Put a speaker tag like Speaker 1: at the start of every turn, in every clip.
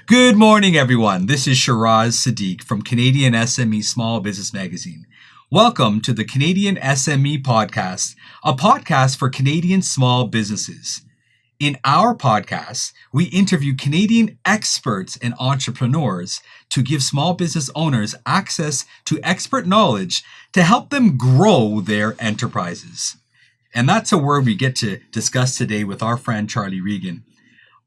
Speaker 1: Good morning, everyone. This is Shiraz Sadiq from Canadian SME Small Business Magazine. Welcome to the Canadian SME Podcast, a podcast for Canadian small businesses. In our podcast, we interview Canadian experts and entrepreneurs to give small business owners access to expert knowledge to help them grow their enterprises. And that's a word we get to discuss today with our friend Charlie Regan.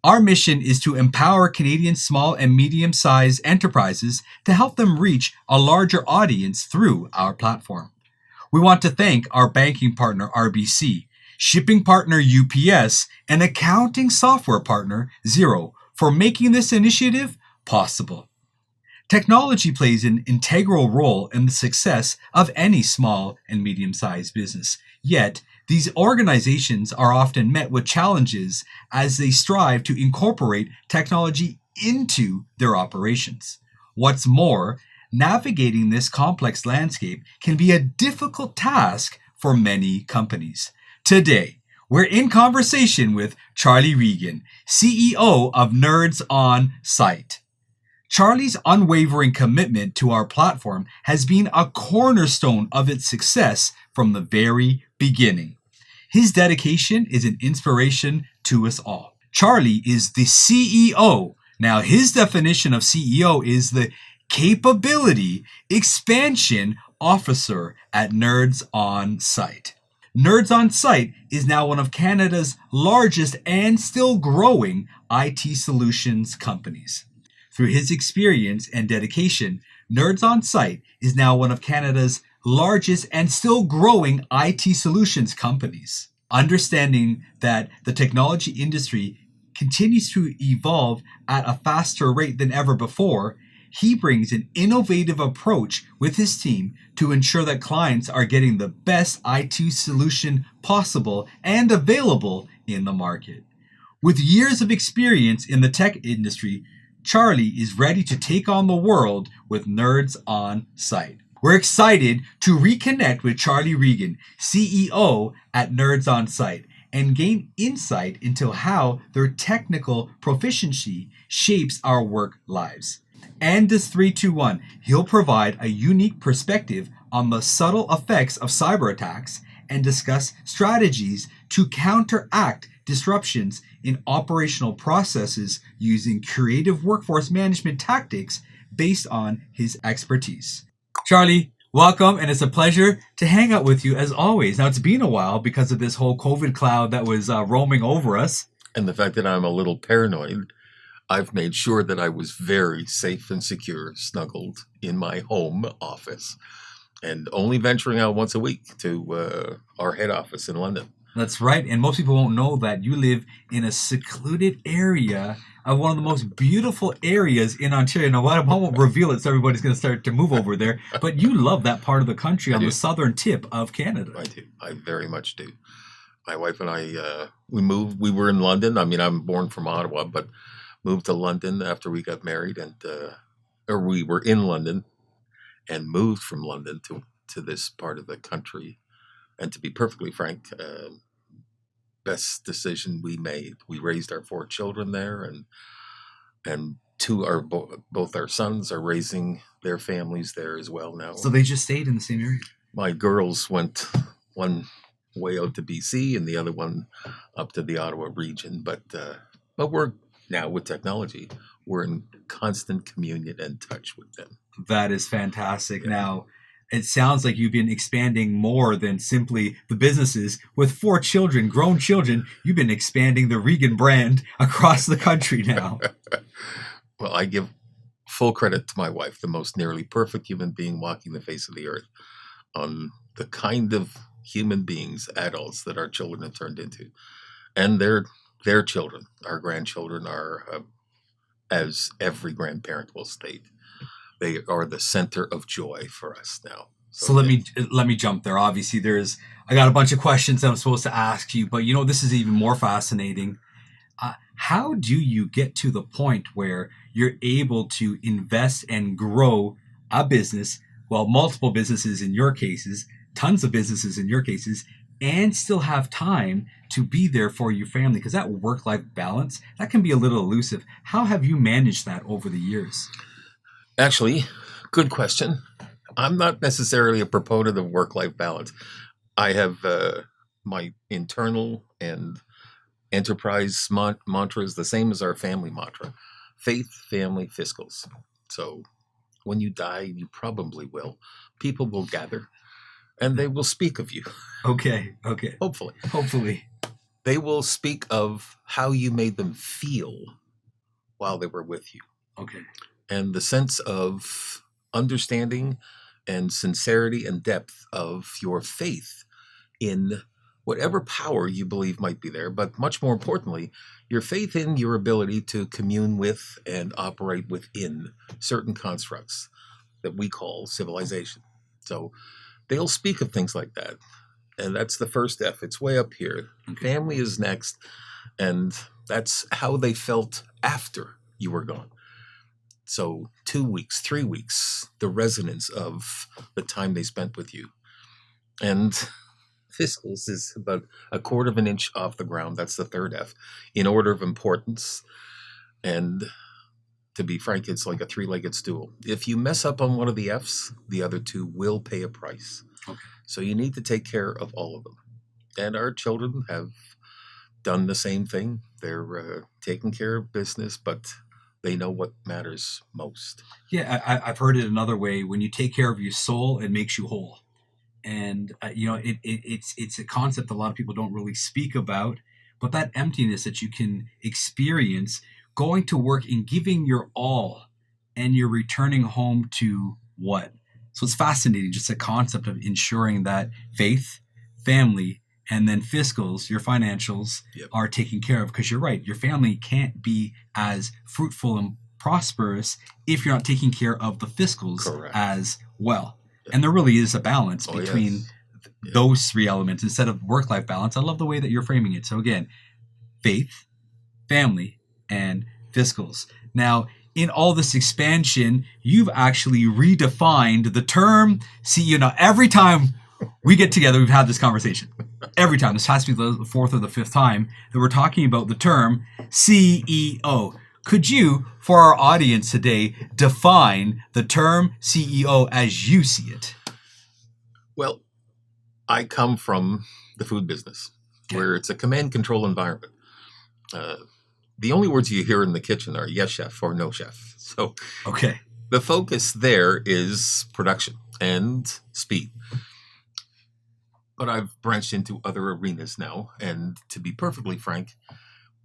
Speaker 1: Our mission is to empower Canadian small and medium-sized enterprises to help them reach a larger audience through our platform. We want to thank our banking partner RBC, shipping partner UPS, and accounting software partner Xero for making this initiative possible. Technology plays an integral role in the success of any small and medium-sized business. Yet, these organizations are often met with challenges as they strive to incorporate technology into their operations. What's more, navigating this complex landscape can be a difficult task for many companies. Today, we're in conversation with Charlie Regan, CEO of Nerds On Site. Charlie's unwavering commitment to our platform has been a cornerstone of its success from the very beginning. His dedication is an inspiration to us all. Charlie is the CEO. Now, his definition of CEO is the Capability Expansion Officer at Nerds On Site. Nerds On Site is now one of Canada's largest and still growing IT solutions companies. Through his experience and dedication, Nerds On Site is now one of Canada's largest and still growing IT solutions companies. Understanding that the technology industry continues to evolve at a faster rate than ever before, he brings an innovative approach with his team to ensure that clients are getting the best IT solution possible and available in the market. With years of experience in the tech industry, Charlie is ready to take on the world with Nerds On Site. We're excited to reconnect with Charlie Regan, CEO at Nerds On Site, and gain insight into how their technical proficiency shapes our work lives. And as 321, he'll provide a unique perspective on the subtle effects of cyberattacks and discuss strategies to counteract disruptions in operational processes using creative workforce management tactics based on his expertise. Charlie, welcome, and it's a pleasure to hang out with you as always. Now, it's been a while because of this whole COVID cloud that was roaming over us.
Speaker 2: And the fact that I'm a little paranoid, I've made sure that I was very safe and secure, snuggled in my home office, and only venturing out once a week to our head office in London.
Speaker 1: That's right, and most people won't know that you live in a secluded area of one of the most beautiful areas in Ontario. Now, I won't reveal it so everybody's going to start to move over there, but you love that part of the country on the southern tip of Canada.
Speaker 2: I do. I very much do. My wife and I, we moved. We were in London. I mean, I'm born from Ottawa, but moved to London after we got married, or we were in London and moved from London to this part of the country. And to be perfectly frank, best decision we made. We raised our 4 children there, and both our sons are raising their families there as well now.
Speaker 1: So they just stayed in the same area?
Speaker 2: My girls went one way out to BC and the other one up to the Ottawa region. But we're now, with technology, we're in constant communion and touch with them.
Speaker 1: That is fantastic. Yeah. Now, it sounds like you've been expanding more than simply the businesses. With 4 children, grown children, you've been expanding the Regan brand across the country now.
Speaker 2: Well, I give full credit to my wife, the most nearly perfect human being walking the face of the earth, on the kind of human beings, adults, that our children have turned into. And their children, our grandchildren, are, as every grandparent will state, they are the center of joy for us now.
Speaker 1: So let me jump there. Obviously, I got a bunch of questions that I'm supposed to ask you, but this is even more fascinating. How do you get to the point where you're able to invest and grow a business, well, multiple businesses in your cases, tons of businesses in your cases, and still have time to be there for your family? Because that work-life balance, that can be a little elusive. How have you managed that over the years?
Speaker 2: Actually, good question. I'm not necessarily a proponent of work-life balance. I have my internal and enterprise mantra is the same as our family mantra: faith, family, fiscals. So when you die, you probably will. People will gather and they will speak of you.
Speaker 1: Okay.
Speaker 2: Hopefully.
Speaker 1: Hopefully.
Speaker 2: They will speak of how you made them feel while they were with you.
Speaker 1: Okay.
Speaker 2: And the sense of understanding and sincerity and depth of your faith in whatever power you believe might be there, but much more importantly, your faith in your ability to commune with and operate within certain constructs that we call civilization. So they'll speak of things like that. And that's the first F. It's way up here.
Speaker 1: Okay.
Speaker 2: Family is next. And that's how they felt after you were gone. So 2 weeks, 3 weeks, the resonance of the time they spent with you. And fiscals is about a quarter of an inch off the ground. That's the third F in order of importance. And to be frank, it's like a three-legged stool. If you mess up on one of the F's, the other two will pay a price.
Speaker 1: Okay.
Speaker 2: So you need to take care of all of them. And our children have done the same thing. They're taking care of business, but they know what matters most.
Speaker 1: Yeah, I've heard it another way. When you take care of your soul, it makes you whole. And it's a concept a lot of people don't really speak about. But that emptiness that you can experience going to work and giving your all, and you're returning home to what? So it's fascinating, just the concept of ensuring that faith, family, and then fiscals, your financials,
Speaker 2: Yep.
Speaker 1: are taken care of. Because you're right, your family can't be as fruitful and prosperous if you're not taking care of the fiscals
Speaker 2: Correct.
Speaker 1: as well.
Speaker 2: Yep.
Speaker 1: And there really is a balance
Speaker 2: Oh,
Speaker 1: between
Speaker 2: yes. Yep.
Speaker 1: those three elements instead of work-life balance. I love the way that you're framing it. So again, faith, family, and fiscals. Now, in all this expansion, you've actually redefined the term CEO. Now, every time we get together, we've had this conversation. Every time. This has to be the fourth or the fifth time that we're talking about the term CEO. Could you, for our audience today, define the term CEO as you see it?
Speaker 2: Well, I come from the food business, where it's a command control environment. The only words you hear in the kitchen are yes, chef, or no, chef. So
Speaker 1: Okay.
Speaker 2: the focus there is production and speed. But I've branched into other arenas now. And to be perfectly frank,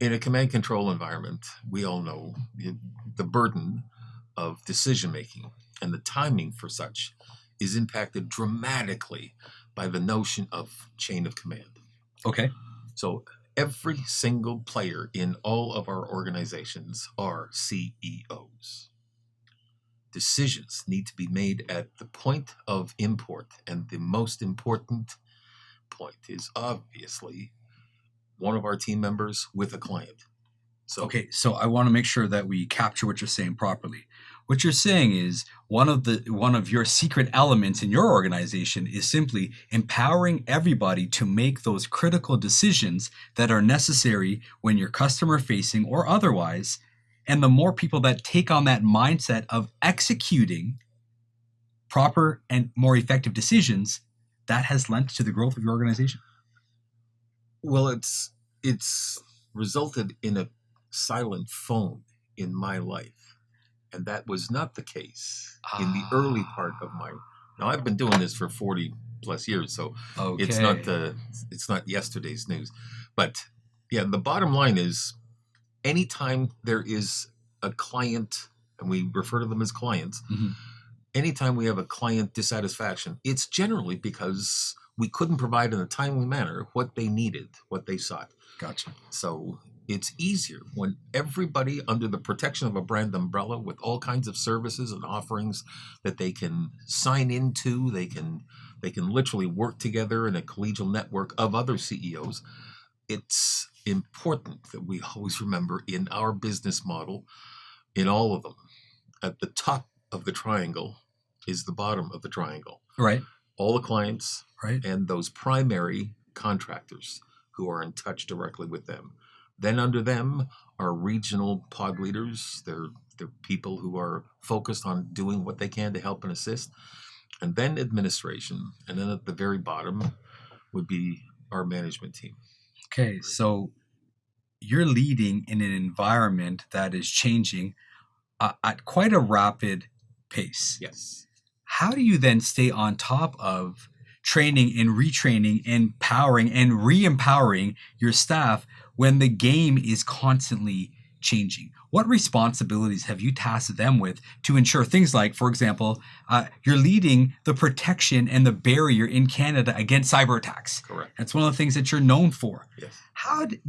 Speaker 2: in a command control environment, we all know the burden of decision making and the timing for such is impacted dramatically by the notion of chain of command.
Speaker 1: Okay.
Speaker 2: So every single player in all of our organizations are CEOs. Decisions need to be made at the point of import, and the most important point is obviously one of our team members with a client. So
Speaker 1: Okay, so I want to make sure that we capture what you're saying properly. What you're saying is one of your secret elements in your organization is simply empowering everybody to make those critical decisions that are necessary when you're customer facing or otherwise. And the more people that take on that mindset of executing proper and more effective decisions, that has lent to the growth of your organization.
Speaker 2: well, it's resulted in a silent phone in my life, and that was not the case in the early part of my. Now I've been doing this for 40 plus years, so
Speaker 1: Okay.
Speaker 2: it's not yesterday's news, but yeah, the bottom line is anytime there is a client, and we refer to them as clients,
Speaker 1: Mhm.
Speaker 2: anytime we have a client dissatisfaction, it's generally because we couldn't provide in a timely manner what they needed, what they sought.
Speaker 1: Gotcha.
Speaker 2: So it's easier when everybody under the protection of a brand umbrella with all kinds of services and offerings that they can sign into, they can literally work together in a collegial network of other CEOs. It's important that we always remember in our business model, in all of them, at the top of the triangle is the bottom of the triangle.
Speaker 1: Right.
Speaker 2: All the clients
Speaker 1: Right.
Speaker 2: and those primary contractors who are in touch directly with them. Then under them are regional pod leaders. They're people who are focused on doing what they can to help and assist. And then administration. And then at the very bottom would be our management team.
Speaker 1: Okay, so you're leading in an environment that is changing at quite a rapid pace.
Speaker 2: Yes.
Speaker 1: How do you then stay on top of training and retraining, empowering and re-empowering your staff when the game is constantly changing? What responsibilities have you tasked them with to ensure things like, for example, you're leading the protection and the barrier in Canada against cyberattacks?
Speaker 2: Correct.
Speaker 1: That's one of the things that you're known for.
Speaker 2: Yes.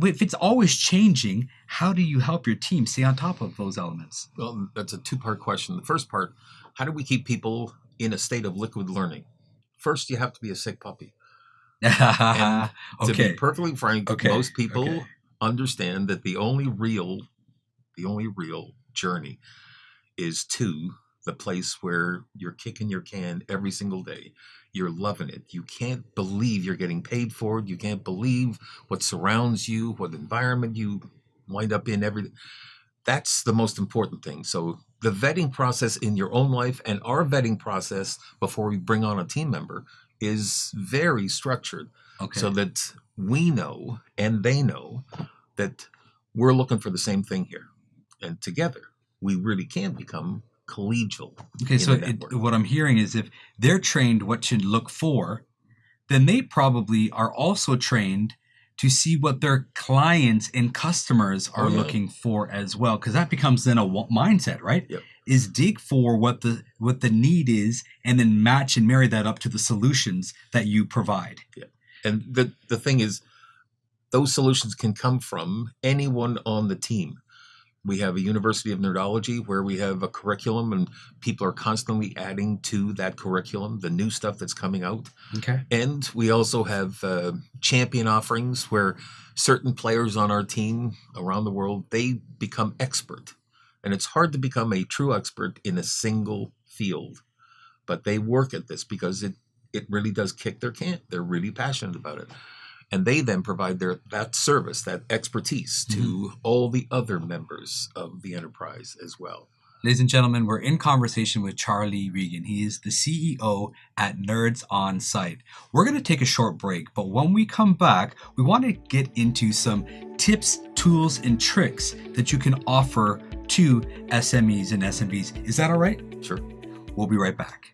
Speaker 1: If it's always changing, how do you help your team stay on top of those elements?
Speaker 2: Well, that's a two-part question. The first part, how do we keep people in a state of liquid learning? First, you have to be a sick puppy. And to be perfectly frank, most people understand that the only real journey is to the place where you're kicking your can every single day. You're loving it. You can't believe you're getting paid for it. You can't believe what surrounds you, what environment you wind up in. That's the most important thing. So the vetting process in your own life and our vetting process before we bring on a team member is very structured. So that we know and they know that we're looking for the same thing here. And together, we really can become collegial.
Speaker 1: Okay, so what I'm hearing is if they're trained what to look for, then they probably are also trained to see what their clients and customers are looking for as well, because that becomes then a mindset, right?
Speaker 2: Yep.
Speaker 1: Is dig for what the need is and then match and marry that up to the solutions that you provide.
Speaker 2: Yeah. And the thing is, those solutions can come from anyone on the team. We have a University of Nerdology where we have a curriculum and people are constantly adding to that curriculum, the new stuff that's coming out.
Speaker 1: Okay.
Speaker 2: And we also have champion offerings where certain players on our team around the world, they become expert. And it's hard to become a true expert in a single field. But they work at this because it really does kick their can. They're really passionate about it. And they then provide that service, that expertise to all the other members of the enterprise as well.
Speaker 1: Ladies and gentlemen, we're in conversation with Charlie Regan. He is the CEO at Nerds On Site. We're going to take a short break, but when we come back, we want to get into some tips, tools, and tricks that you can offer to SMEs and SMBs. Is that all right?
Speaker 2: Sure.
Speaker 1: We'll be right back.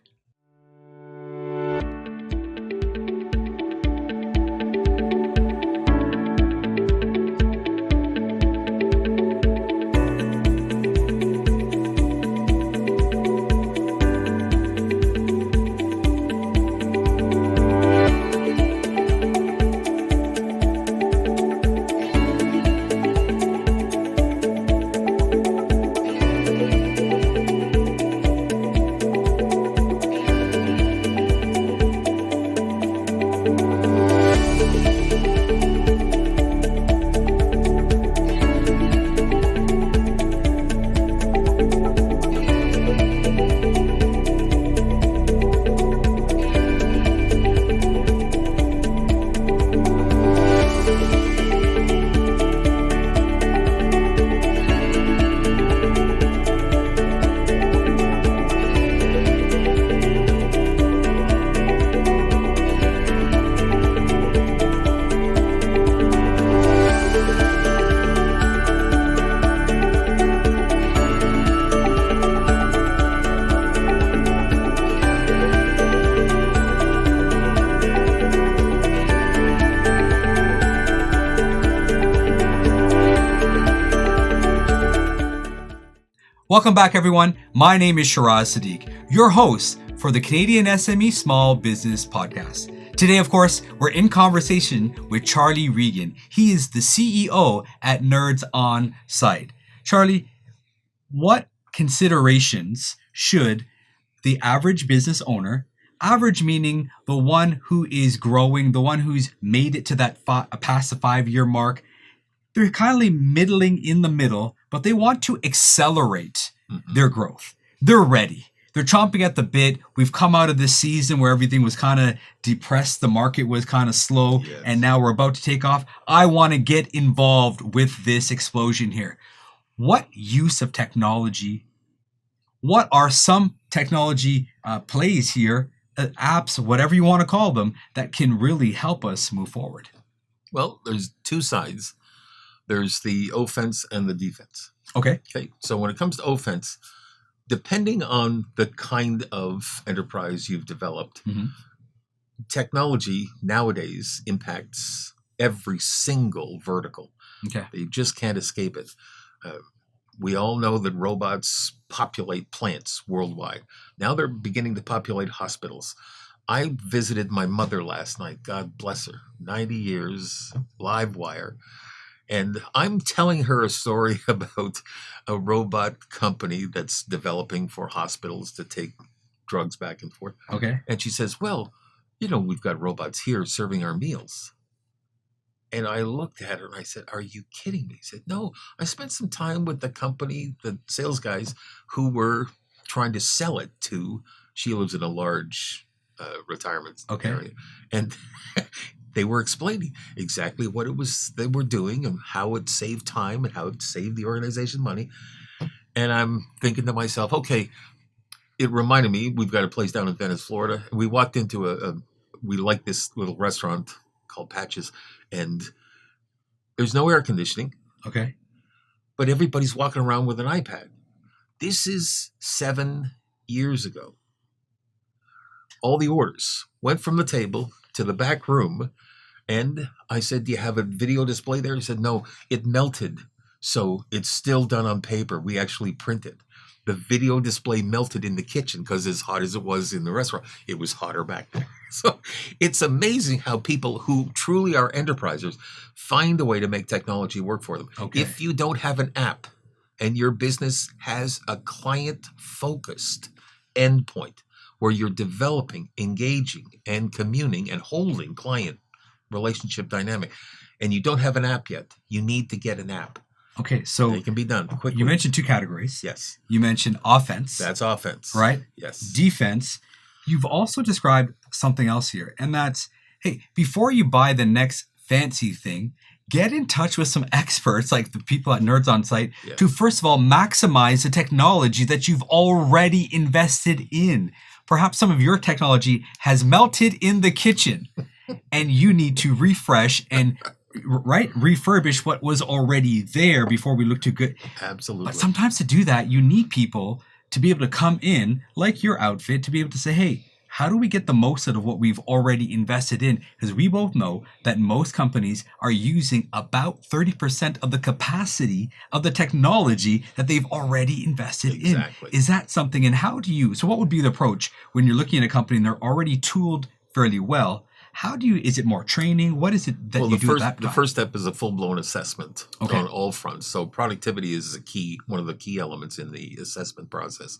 Speaker 1: Welcome back, everyone. My name is Shiraz Sadiq, your host for the Canadian SME Small Business Podcast. Today, of course, we're in conversation with Charlie Regan. He is the CEO at Nerds On Site. Charlie, what considerations should the average business owner, average meaning the one who is growing, the one who's made it to that past the 5-year mark, they're kind of middling in the middle, but they want to accelerate their growth. They're ready. they're chomping at the bit. We've come out of this season where everything was kind of depressed. The market was kind of slow.
Speaker 2: Yes.
Speaker 1: And now we're about to take off. I want to get involved with this explosion here. What use of technology? What are some technology plays here, apps, whatever you want to call them, that can really help us move forward?
Speaker 2: Well, there's two sides. There's the offense and the defense.
Speaker 1: Okay.
Speaker 2: Okay. So when it comes to offense, depending on the kind of enterprise you've developed, technology nowadays impacts every single vertical.
Speaker 1: Okay.
Speaker 2: You just can't escape it. We all know that robots populate plants worldwide. Now they're beginning to populate hospitals. I visited my mother last night, God bless her, 90 years, live wire. And I'm telling her a story about a robot company that's developing for hospitals to take drugs back and forth.
Speaker 1: Okay.
Speaker 2: And she says, well, we've got robots here serving our meals. And I looked at her and I said, are you kidding me? She said, no, I spent some time with the company, the sales guys who were trying to sell it to, she lives in a large retirement area. And they were explaining exactly what it was they were doing and how it saved time and how it saved the organization money. And I'm thinking to myself, okay, it reminded me, we've got a place down in Venice, Florida. We walked into we like this little restaurant called Patches, and there's no air conditioning.
Speaker 1: Okay.
Speaker 2: But everybody's walking around with an iPad. This is 7 years ago. All the orders went from the table to the back room, and I said, do you have a video display there? He said, no, it melted. So it's still done on paper. We actually print it. The video display melted in the kitchen because as hot as it was in the restaurant, it was hotter back there. So it's amazing how people who truly are enterprisers find a way to make technology work for them.
Speaker 1: Okay.
Speaker 2: If you don't have an app and your business has a client-focused endpoint where you're developing, engaging, and communing and holding client relationship dynamic, and you don't have an app yet, you need to get an app.
Speaker 1: Okay, so
Speaker 2: it can be done quickly.
Speaker 1: You mentioned two categories.
Speaker 2: Yes.
Speaker 1: You mentioned offense.
Speaker 2: That's offense.
Speaker 1: Right?
Speaker 2: Yes.
Speaker 1: Defense. You've also described something else here, and that's, hey, before you buy the next fancy thing, get in touch with some experts like the people at Nerds on Site to, first of all, maximize the technology that you've already invested in. Perhaps some of your technology has melted in the kitchen and you need to refresh and refurbish what was already there before we look too good.
Speaker 2: Absolutely.
Speaker 1: But sometimes to do that, you need people to be able to come in, like your outfit, to be able to say, hey, how do we get the most out of what we've already invested in? Because we both know that most companies are using about 30% of the capacity of the technology that they've already invested in. Is that something, and how do you, so what would be the approach when you're looking at a company and they're already tooled fairly well? How do you, is it more training? What is it that you do at that time?
Speaker 2: The first step is a full-blown assessment on all fronts. So productivity is one of the key elements in the assessment process.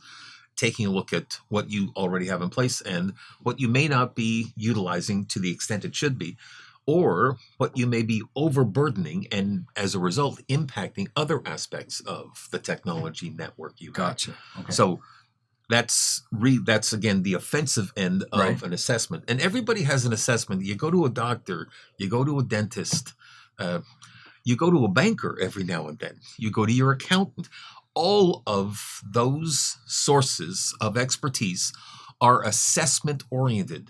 Speaker 2: Taking a look at what you already have in place and what you may not be utilizing to the extent it should be, or what you may be overburdening and as a result impacting other aspects of the technology network you have.
Speaker 1: Gotcha. Okay.
Speaker 2: So that's again the offensive end of an assessment. And everybody has an assessment. You go to a doctor, you go to a dentist, you go to a banker every now and then, you go to your accountant. All of those sources of expertise are assessment oriented.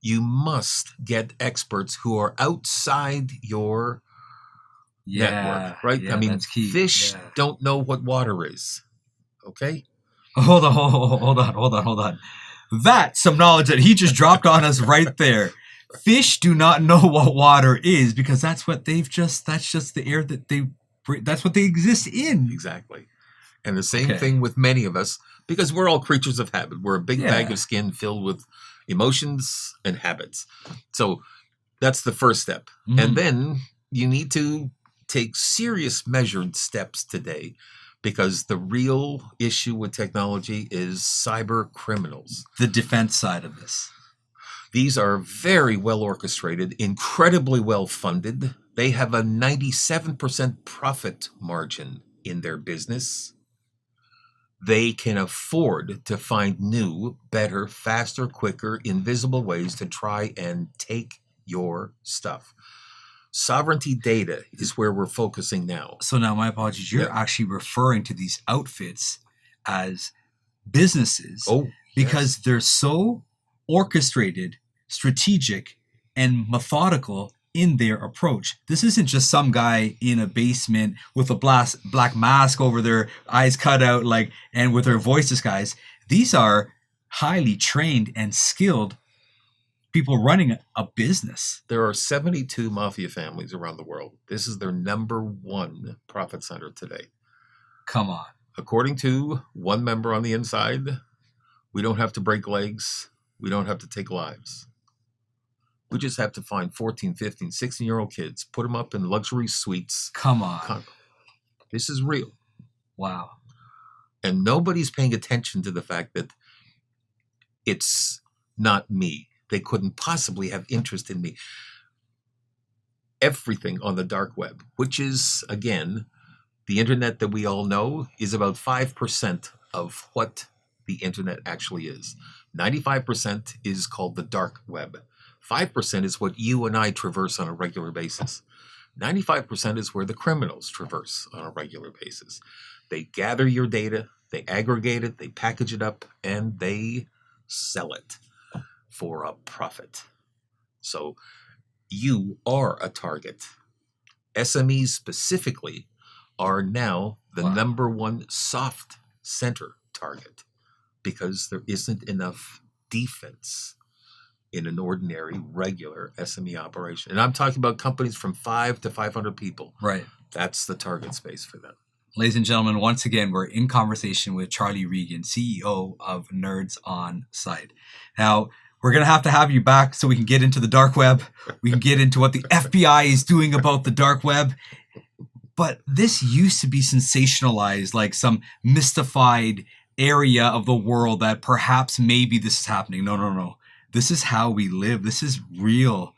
Speaker 2: You must get experts who are outside your network, right?
Speaker 1: Yeah,
Speaker 2: I mean,
Speaker 1: that's key.
Speaker 2: fish don't know what water is. Okay?
Speaker 1: Hold on. That's some knowledge that he just dropped on us right there. Fish do not know what water is because that's just the air that that's what they exist in.
Speaker 2: Exactly. And the same thing with many of us, because we're all creatures of habit. We're a big bag of skin filled with emotions and habits. So that's the first step. Mm-hmm. And then you need to take serious measured steps today, because the real issue with technology is cyber criminals.
Speaker 1: The defense side of this.
Speaker 2: These are very well orchestrated, incredibly well funded. They have a 97% profit margin in their business. they can afford to find new, better, faster, quicker, invisible ways to try and take your stuff. Sovereignty data is where we're focusing now.
Speaker 1: So now, my apologies, you're actually referring to these outfits as businesses because they're so orchestrated, strategic, and methodical in their approach. This isn't just some guy in a basement with a black mask over their eyes cut out, and with their voice disguised. These are highly trained and skilled people running a business.
Speaker 2: There are 72 mafia families around the world. This is their number one profit center today.
Speaker 1: Come on.
Speaker 2: According to one member on the inside, we don't have to break legs. We don't have to take lives. We just have to find 14, 15, 16-year-old kids, put them up in luxury suites.
Speaker 1: Come on.
Speaker 2: This is real.
Speaker 1: Wow.
Speaker 2: And nobody's paying attention to the fact that it's not me. They couldn't possibly have interest in me. Everything on the dark web, which is, again, the internet that we all know, is about 5% of what the internet actually is. 95% is called the dark web. 5% is what you and I traverse on a regular basis. 95% is where the criminals traverse on a regular basis. They gather your data, they aggregate it, they package it up, and they sell it for a profit. So you are a target. SMEs specifically are now the number one soft center target because there isn't enough defense in an ordinary, regular SME operation. And I'm talking about companies from 5 to 500 people.
Speaker 1: Right.
Speaker 2: That's the target space for them.
Speaker 1: Ladies and gentlemen, once again, we're in conversation with Charlie Regan, CEO of Nerds on Site. Now, we're going to have you back so we can get into the dark web. We can get into what the FBI is doing about the dark web. But this used to be sensationalized, like some mystified area of the world that perhaps maybe this is happening. No. This is how we live. This is real.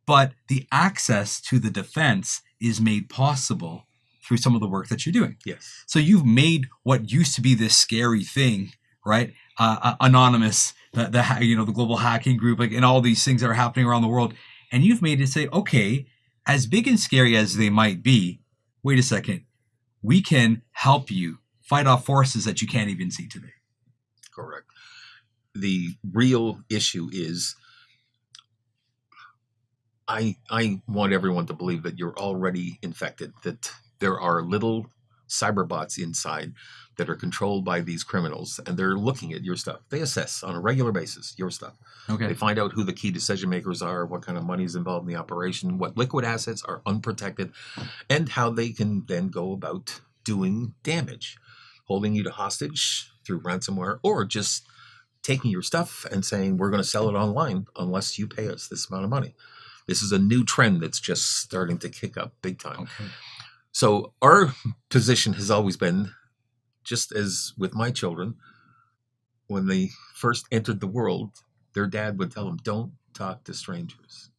Speaker 1: But the access to the defense is made possible through some of the work that you're doing.
Speaker 2: Yes.
Speaker 1: So you've made what used to be this scary thing, right? Anonymous, the global hacking group, and all these things that are happening around the world. And you've made it say, okay, as big and scary as they might be, wait a second, we can help you fight off forces that you can't even see today.
Speaker 2: Correct. The real issue is I want everyone to believe that you're already infected, that there are little cyberbots inside that are controlled by these criminals, and they're looking at your stuff. They assess on a regular basis your stuff.
Speaker 1: Okay.
Speaker 2: They find out who the key decision makers are, what kind of money is involved in the operation, what liquid assets are unprotected, and how they can then go about doing damage, holding you to hostage through ransomware, or just taking your stuff and saying, we're going to sell it online unless you pay us this amount of money. This is a new trend that's just starting to kick up big time.
Speaker 1: Okay.
Speaker 2: So our position has always been, just as with my children, when they first entered the world, their dad would tell them, don't talk to strangers.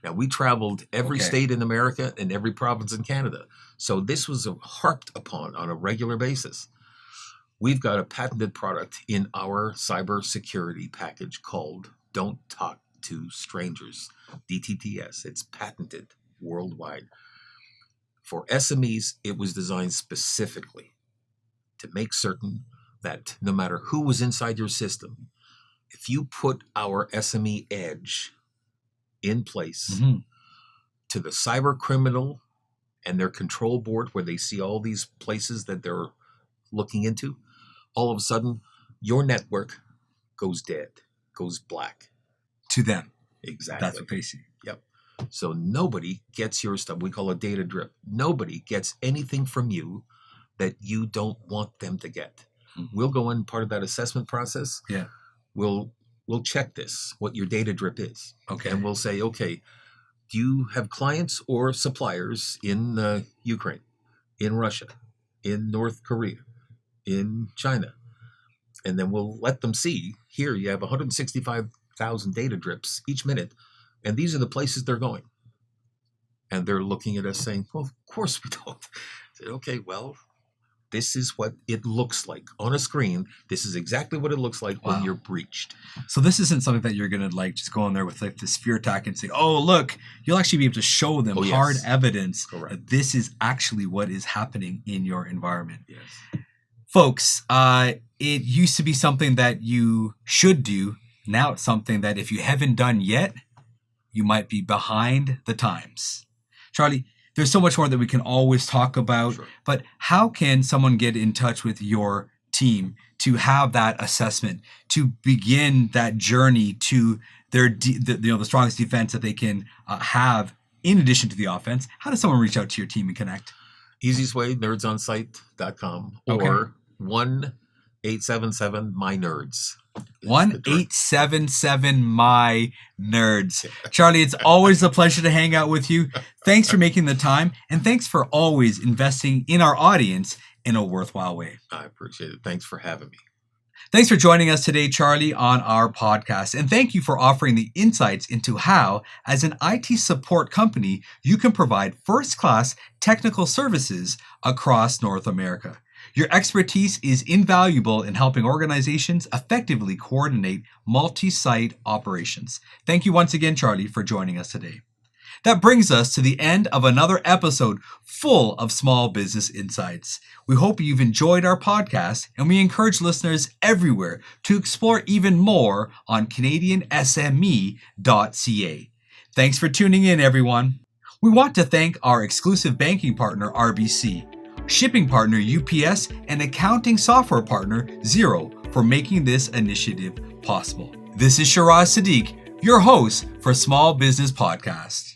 Speaker 2: Now, we traveled every state in America and every province in Canada. So this was harped upon on a regular basis. We've got a patented product in our cybersecurity package called Don't Talk to Strangers, DTTS. It's patented worldwide. For SMEs, it was designed specifically to make certain that no matter who was inside your system, if you put our SME edge in place to the cyber criminal and their control board where they see all these places that they're looking into, all of a sudden your network goes dead, goes black.
Speaker 1: To them.
Speaker 2: Exactly.
Speaker 1: That's what they see.
Speaker 2: Yep. So nobody gets your stuff. We call it data drip. Nobody gets anything from you that you don't want them to get. We'll go in part of that assessment process.
Speaker 1: Yeah.
Speaker 2: We'll check this, what your data drip is.
Speaker 1: Okay.
Speaker 2: And we'll say, okay, do you have clients or suppliers in Ukraine, in Russia, in North Korea, in China? And then we'll let them see, here you have 165,000 data drips each minute, and these are the places they're going. And they're looking at us saying, well, of course we don't. I said, okay, well, this is what it looks like on a screen. This is exactly what it looks like when you're breached.
Speaker 1: So this isn't something that you're going to like just go in there with like this fear attack and say, oh, look, you'll actually be able to show them hard evidence that this is actually what is happening in your environment.
Speaker 2: Yes.
Speaker 1: Folks, it used to be something that you should do. Now it's something that if you haven't done yet, you might be behind the times. Charlie, there's so much more that we can always talk about, but how can someone get in touch with your team to have that assessment, to begin that journey to the strongest defense that they can have in addition to the offense? How does someone reach out to your team and connect?
Speaker 2: Easiest way, nerdsonsite.com or 1-877-MY-NERDS.
Speaker 1: 1-877-MY-NERDS. Charlie, it's always a pleasure to hang out with you. Thanks for making the time, and thanks for always investing in our audience in a worthwhile way.
Speaker 2: I appreciate it. Thanks for having me.
Speaker 1: Thanks for joining us today, Charlie, on our podcast. And thank you for offering the insights into how, as an IT support company, you can provide first-class technical services across North America. Your expertise is invaluable in helping organizations effectively coordinate multi-site operations. Thank you once again, Charlie, for joining us today. That brings us to the end of another episode full of small business insights. We hope you've enjoyed our podcast, and we encourage listeners everywhere to explore even more on CanadianSME.ca. Thanks for tuning in, everyone. We want to thank our exclusive banking partner, RBC, shipping partner UPS, and accounting software partner Xero for making this initiative possible. This is Shiraz Sadiq, your host for Small Business Podcast.